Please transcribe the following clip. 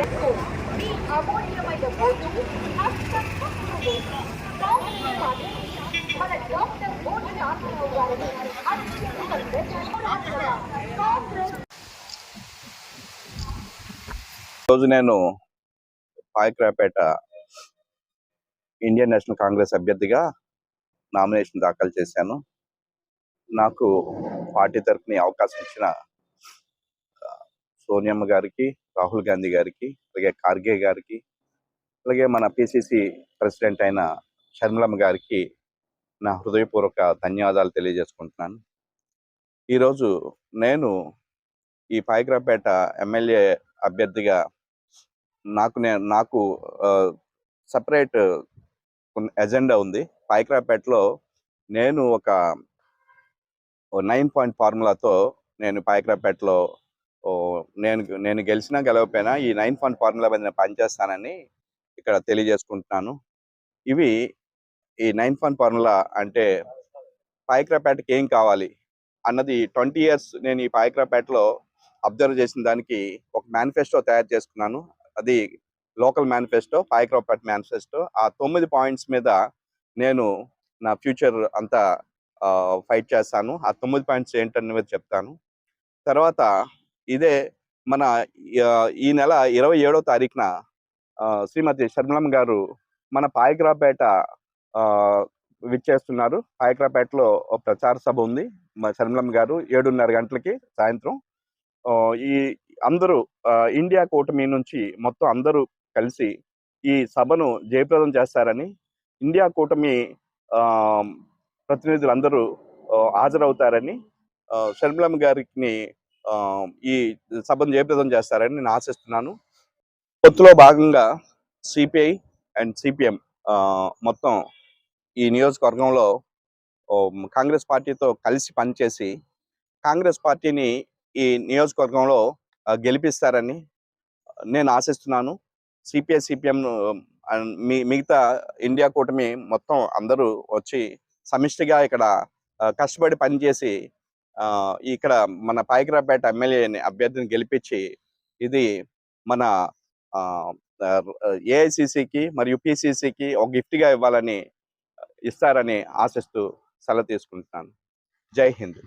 మీ అమూల్యమైన ఓటును హస్తపక్షులు కాంగ్రెస్ పార్టీ మన డాక్టర్ మోడీ ఆంధ్రరావు గారిని కాంగ్రెస్. రోజు నేను పాయకరాపేట ఇండియన్ నేషనల్ కాంగ్రెస్ అభ్యర్థిగా నామినేషన్ దాఖలు చేశాను. నాకు పార్టీ తరఫున అవకాశం ఇచ్చిన సోనియమ్మ గారికి, రాహుల్ గాంధీ గారికి, అలాగే ఖార్గే గారికి, అలాగే మన పిసిసి ప్రెసిడెంట్ అయిన షర్మిలమ్మ గారికి నా హృదయపూర్వక ధన్యవాదాలు తెలియజేసుకుంటున్నాను. ఈరోజు నేను ఈ పాయకరాపేట ఎమ్మెల్యే అభ్యర్థిగా నాకు సపరేట్ ఎజెండా ఉంది. పాయకరాపేటలో నేను ఒక 9 పాయింట్ ఫార్ములాతో నేను పాయకరాపేటలో నేను గెలిచినా గెలవకపోయినా ఈ 9 పాయింట్ ఫార్ములా మీద నేను పనిచేస్తానని ఇక్కడ తెలియజేసుకుంటున్నాను. ఈ 9 పాయింట్ ఫార్ములా అంటే పాయకరాపేటకి ఏం కావాలి అన్నది 20 ఇయర్స్ నేను ఈ పాయకరాపేటలో అబ్జర్వ్ చేసిన దానికి ఒక మేనిఫెస్టో తయారు చేసుకున్నాను. అది లోకల్ మేనిఫెస్టో, పాయకరాపేట మేనిఫెస్టో. ఆ 9 పాయింట్స్ మీద నేను నా ఫ్యూచర్ అంతా ఫైట్ చేస్తాను. ఆ 9 పాయింట్స్ ఏంటనేది చెప్తాను. తర్వాత ఇదే మన ఈ నెల 27వ తారీఖున శ్రీమతి షర్మిలమ్మ గారు మన పాయకరాపేట విచ్చేస్తున్నారు. పాయకరాపేటలో ప్రచార సభ ఉంది. షర్మిలమ్మ గారు 7:30 గంటలకి సాయంత్రం. ఈ అందరూ ఇండియా కూటమి నుంచి మొత్తం అందరూ కలిసి ఈ సభను జయప్రదం చేస్తారని, ఇండియా కూటమి ప్రతినిధులందరూ హాజరవుతారని, షర్మిలమ్మ గారిని ఈ సభను జయప్రదం చేస్తారని నేను ఆశిస్తున్నాను. పొత్తులో భాగంగా సిపిఐ అండ్ సిపిఎం మొత్తం ఈ నియోజకవర్గంలో కాంగ్రెస్ పార్టీతో కలిసి పనిచేసి కాంగ్రెస్ పార్టీని ఈ నియోజకవర్గంలో గెలిపిస్తారని నేను ఆశిస్తున్నాను. సిపిఐ సిపిఎం మిగతా ఇండియా కూటమి మొత్తం అందరూ వచ్చి సమిష్టిగా ఇక్కడ కష్టపడి పనిచేసి ఇక్కడ మన పాయకరాపేట ఎమ్మెల్యేని అభ్యర్థిని గెలిపించి ఇది మన ఏఐసిసికి మరియు పిసిసికి ఒక గిఫ్ట్గా ఇవ్వాలని ఇస్తారని ఆశిస్తూ సెలవు తీసుకుంటున్నాను. జై హింద్.